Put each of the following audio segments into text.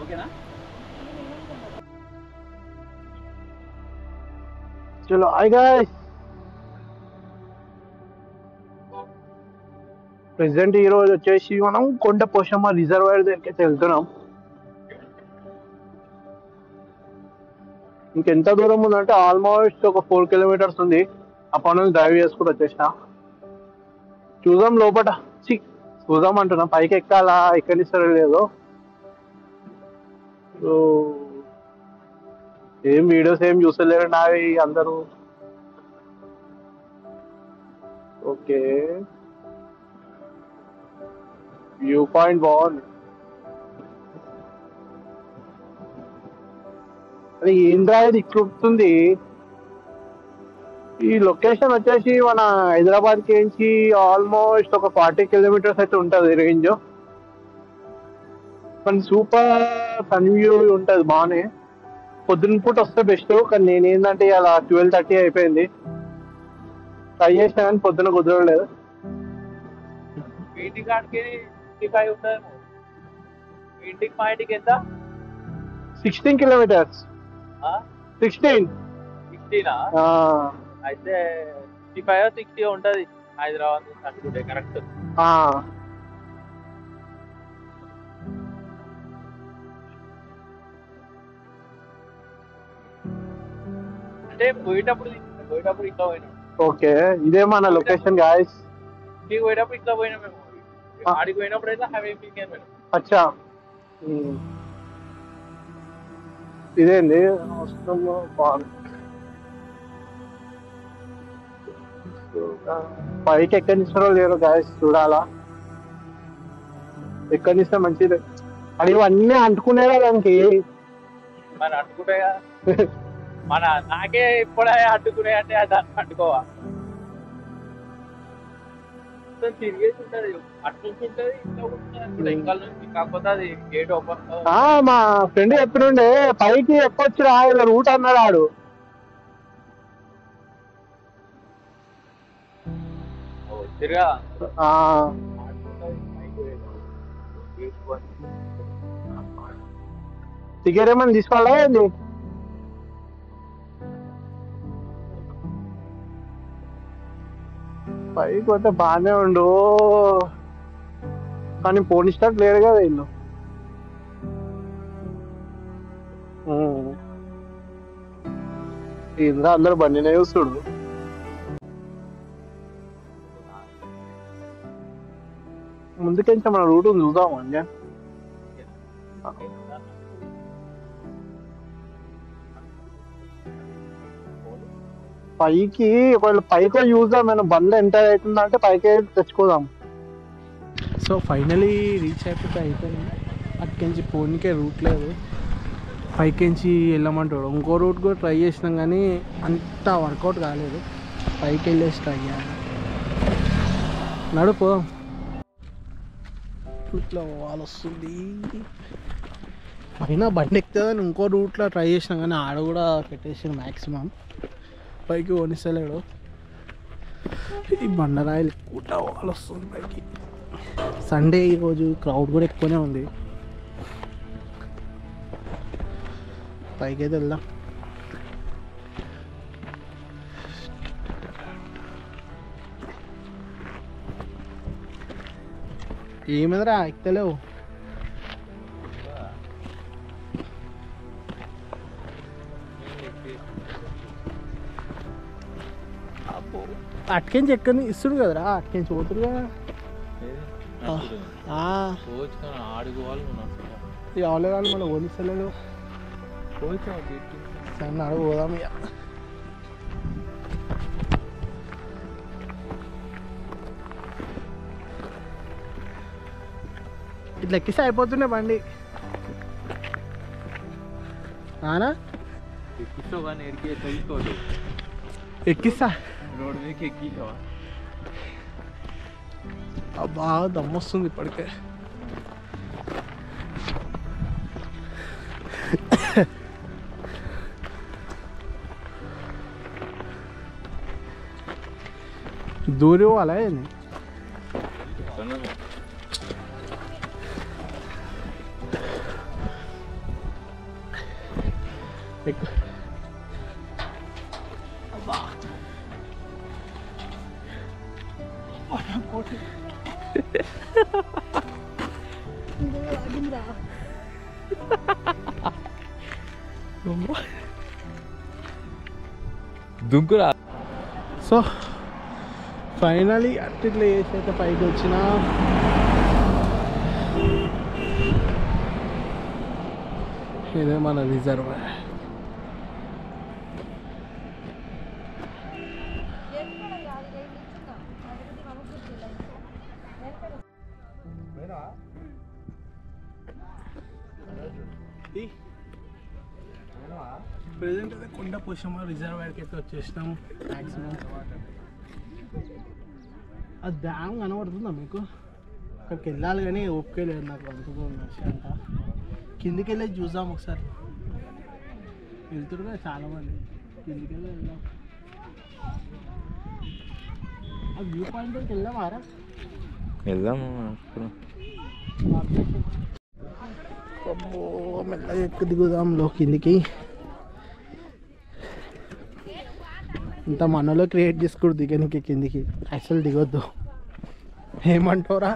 ఓకేనా? చలో hi guys, present ఈ రోజు వచ్చేసి మనం కొండ పోషమ్మ రిజర్వాయర్ దగ్గరికి వెళ్తున్నాం. ఇంకెంత దూరం ఉందంటే ఆల్మోస్ట్ ఒక 4 కిలోమీటర్స్ ఉంది. అప్పటి నుంచి డ్రైవ్ చేసుకుంటూ వచ్చేసిన. చూద్దాం లోపల, చూద్దాం అంటున్నా, పైకి ఎక్కాలా ఎక్కడిస్తారో లేదో. సో ఏం వీడియోస్ ఏం చూస్తలేరు నావి అందరూ. ఓకే, వ్యూ పాయింట్ బాగుంది. అది ఏం డ్రైవ్ ఇట్లుంటుంది. ఈ లొకేషన్ వచ్చేసి మన హైదరాబాద్ కి నుంచి ఆల్మోస్ట్ ఒక 40 కిలోమీటర్స్ అయితే ఉంటుంది రేంజ్. కానీ సూపర్ సన్ వ్యూ ఉంటుంది బాగానే. పొద్దున్న పూట వస్తే బెస్ట్, కానీ నేను ఏంటంటే అలా 12:30 అయిపోయింది. ట్రై చేసినా కానీ పొద్దున కుదరలేదు. ఇంటికి కాడికి 55 ఉంటుంది. ఇంటికి మా ఇంటికి ఎంత? 16 కిలోమీటర్స్. 16 అయితే 55 60 ఉంటుంది హైదరాబాద్ నుంచి అనుకుంటే. కరెక్ట్. అంటే పోయేటప్పుడు ఇట్లా పోయినాం. ఓకే, ఇదే మన లొకేషన్ గాయస్. ఇంటికి పోయేటప్పుడు ఇట్లా పోయినాం మేము. ఆడికి పోయినప్పుడు అయితే హైవే పీకే పోయినాం. అచ్చా, ఇదేంది పైకి ఎక్కడిస్తారో లేదో గాయస్, చూడాలా. ఎక్కడిస్తే మంచిది. అది అన్నీ అంటుకునేదా దానికి. మన అంటుకుంటే మన నాకే ఇప్పుడే అడ్డుకునే అంటే దాన్ని అడ్డుకోవా. తిరిగేసి ఉంటుంది, అట్లుంటుంటది, ఇట్లా ఉంటుంది ఇంకా నుంచి. కాకపోతే అది గేట్ ఓపెన్. మా ఫ్రెండ్ చెప్పినుండే పైకి ఎక్కొచ్చు రా ఇలా రూట్ అన్నాడు ఆడు. తిరగా టికెట్ ఏమన్నా తీసుకోవాలా ఏంది? పైకి పోతే బాగానే ఉండు, కానీ పోనిస్టాక్ లేరు కదా వీళ్ళు. ఇంద్ర అందరు బండినే చూస్తుడు. ముందుకెంచి మన రూట్ చూద్దాం అండి. పైకి ఒకవేళ పైకి చూద్దాం, మనం బండ్లు ఎంటర్ అవుతుందంటే పైకి తెచ్చుకోదాం. సో ఫైనలీ రీచ్ అయిపోయింది. అక్కడి పోనీకే రూట్ లేదు, పైకించి వెళ్ళమంటాడు. ఇంకో రూట్ కూడా ట్రై చేసినాం కానీ అంత వర్కౌట్ కాలేదు. పైకి వెళ్ళేసి ట్రై చేయాలి. నడుపు ఇట్లా వాళ్ళు వస్తుంది. పైన బండి ఎక్కుతుందని ఇంకో రూట్లో ట్రై చేసినాం కానీ ఆడ కూడా పెట్టేసి మ్యాక్సిమం పైకి కొనిస్తలేడు. ఈ బండరాయిలు ఎక్కువ వాళ్ళు వస్తుంది పైకి. సండే ఈరోజు క్రౌడ్ కూడా ఎక్కువనే ఉంది. పైకి అయితే వెళ్దాం. ఏమిదిరా ఎక్కుతలేవు? అట్కించి ఎక్కని ఇస్తుడు కదరా, అట్కించి పోతుడు కదా. ఎవరే వాళ్ళు మళ్ళీ ఓడిస్తలేదు. సరే అడుగు పోదాం ఇక. ఇట్లా ఎక్కిస్తే అయిపోతుండే బండి. ఆనా ఎక్కిస్తావు కానీ ఎక్కించుకోదు. ఎక్కిస్తా రోడ్ మీదకి ఎక్కిస్తావా? అబ్బా దమ్మొస్తుంది ఇప్పటికే. దూరి పోవాలా ఏంది? ఎక్కువ దుంకురా. సో ఫైనలీ అట్లా చేసి అయితే పైకి వచ్చిన ఇదే మన రిజర్వాయర్. ప్రెజెంట్ అయితే కొండ పోషమ్మ రిజర్వాయర్కి అయితే వచ్చేసినాం. మ్యాక్సిమం ఆ డ్యామ్ కనబడుతుందా మీకు? అక్కడికి వెళ్ళాలి కానీ ఓకే లేదు నాకు అంతగా అంట. కిందికి వెళ్ళి చూద్దాం ఒకసారి. వెళ్తురు చాలామంది, కిందికి వెళ్ళి వెళ్దాం. ఆ వ్యూ పాయింట్ దగ్గరికి వెళ్దామారా? వెళ్దాము. మెల్లగా ఎక్కువ దిగుదాంలో కిందికి. ఇంత మనలో క్రియేట్ చేసుకోడు దిగనికి కిందికి. అసలు దిగొద్దు. ఏమంటావురా?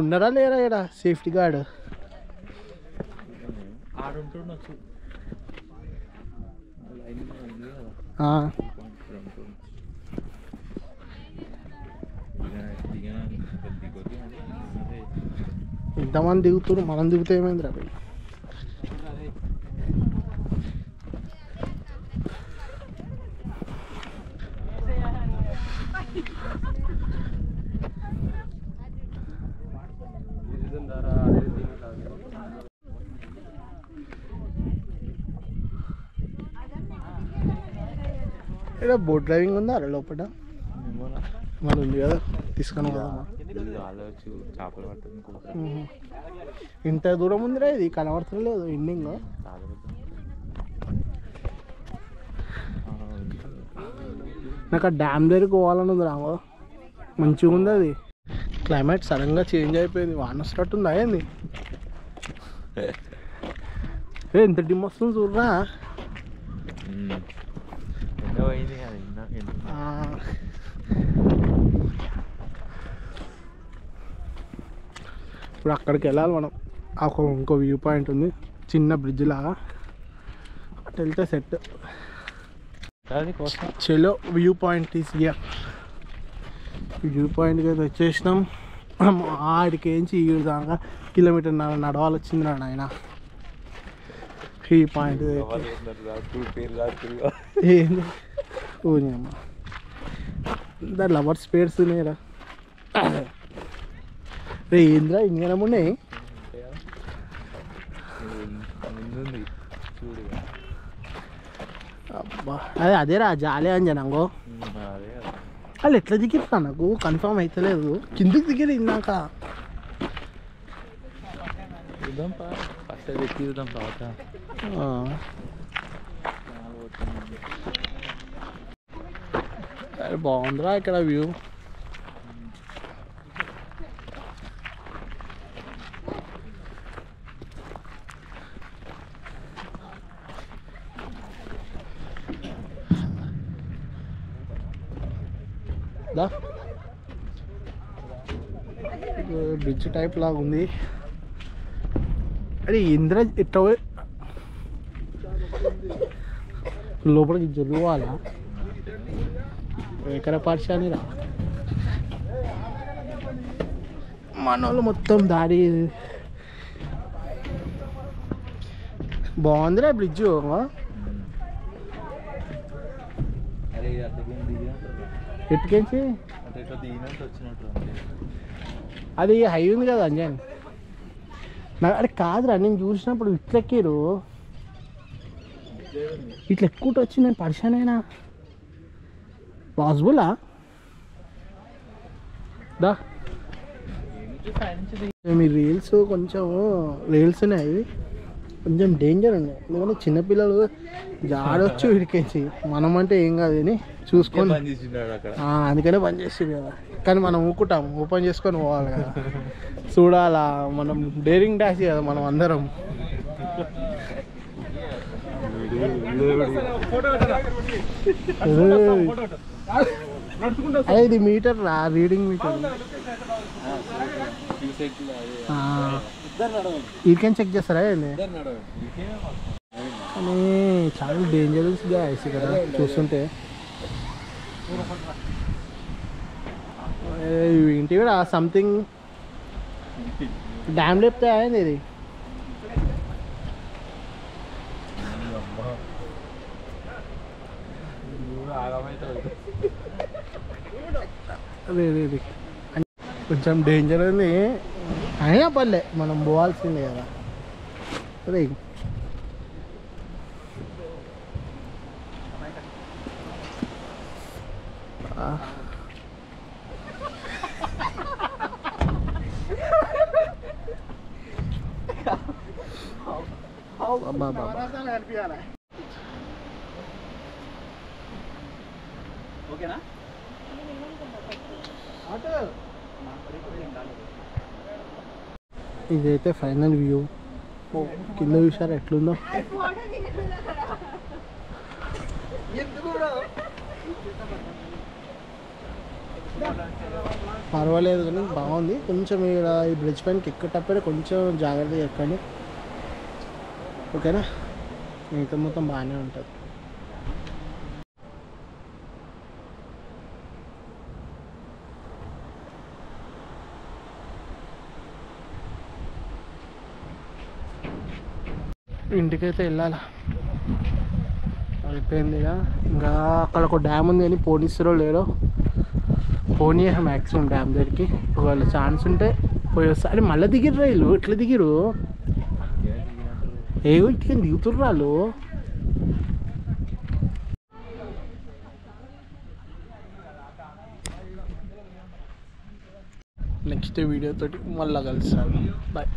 ఉన్నారా లేరా ఇక్కడ సేఫ్టీ గార్డ్? ఇంతమంది దిగుతున్నారు, మనం దిగుతే ఏమైంది రా? ఇక్కడ బోట్ డ్రైవింగ్ ఉందా అరే లోపల? మన ఉంది కదా, తీసుకొని పోదామా? చేపలు పడుతుంది. ఇంత దూరం ఉందిరా, ఇది కనబడతలేదు ఎండింగ్. నాకు ఆ డ్యామ్ దగ్గరికి పోవాలని ఉంది రామో. మంచిగా ఉంది అది. క్లైమేట్ సడన్గా చేంజ్ అయిపోయింది, వాన వస్తున్నట్టుందా ఏంది? ఎంత డిమ్ వస్తుంది చూడరా. ఇప్పుడు అక్కడికి వెళ్ళాలి మనం. ఇంకో వ్యూ పాయింట్ ఉంది, చిన్న బ్రిడ్జ్ లాగా. అటు వెళ్తే సెట్. చలో వ్యూ పాయింట్ తీసియా. వ్యూ పాయింట్కి అయితే వచ్చేసినాం. ఆడికి ఏంచి ఈ దాకా కిలోమీటర్ నడవాలి వచ్చింది రా నాయన. ఈ పాయింట్ ఏంది ఓనమ్మా, దా లవర్స్ పేర్స్ ఉన్నాయిరా. రే ఏంద్రా ఇంకేనా ఉన్నాయి? అబ్బా అదేరా జాలే అంజనంగో. వాళ్ళు ఎట్లా దిగిరా నాకు కన్ఫర్మ్ అవుతలేదు. కిందికి దిగిరి ఇందాక. బాగుందిరా ఇక్కడ వ్యూ. బ్రిడ్జ్ టైప్ లాగా ఉంది. అరే ఇంద్ర ఇట్ట లోపలికి జరుగువాలా? ఎక్కడ పరిశాని రా మన వాళ్ళు మొత్తం దారి. బాగుందిరా బ్రిడ్జ్. ఎట్టుకేంచి అది హై ఉంది కదా అంజన్. నాకు అరే కాదురా, నేను చూసినప్పుడు ఇట్లా ఎక్కిరు, ఇట్లా ఎక్కువ వచ్చి నేను పరిశానైనా పాసిబులా? దా మీ రీల్స్ కొంచెం రీల్స్ ఉన్నాయి, కొంచెం డేంజర్ ఉన్నాయి. ఎందుకంటే చిన్నపిల్లలు జాడొచ్చు ఇడికేసి. మనం అంటే ఏం కాదు అని చూసుకొని అందుకనే బంద్ చేసి కదా. కానీ మనం ఊకుంటాం, ఓపెన్ చేసుకొని పోవాలి కదా. చూడాలా, మనం డేరింగ్ డాష్ కదా మనం అందరం. ఇది మీటర్ రా, రీడింగ్ మీటర్. వీకెండ్ చెక్ చేస్తారా అండి? కానీ చాలా డేంజరస్గా వేసి కదా చూస్తుంటే. ఏంటి కూడా సంథింగ్ డ్యామ్ లేపితే అయింది ఇది. అదే ఇది కొంచెం డేంజర్ ఉంది అయినా పర్లే, మనం పోవాల్సిందే కదా. అదే ఓకేనా? ఇదైతే ఫైనల్ వ్యూ. కింద చూసారు ఎట్లుందో. పర్వాలేదు కానీ బాగుంది. కొంచెం ఇక్కడ ఈ బ్రిడ్జ్ పైనకి ఎక్కేటప్పుడే కొంచెం జాగ్రత్తగా ఎక్కండి, ఓకేనా? మిగతా మొత్తం బాగానే ఉంటుంది. ఇంటికైతే వెళ్ళాలా, అయిపోయింది ఇక. ఇంకా అక్కడ ఒక డ్యామ్ ఉంది కానీ పోనిస్తారో లేదో. పోనీ మ్యాక్సిమం డ్యామ్ దగ్గరికి ఒకవేళ ఛాన్స్ ఉంటే పోయి వస్తా. అని మళ్ళీ దిగిరు రైలు, ఎట్లా దిగిరు? ఏవో ఇట్లా దిగుతుర్రు వాళ్ళు. నెక్స్ట్ వీడియోతోటి మళ్ళీ కలుస్తాను. బాయ్.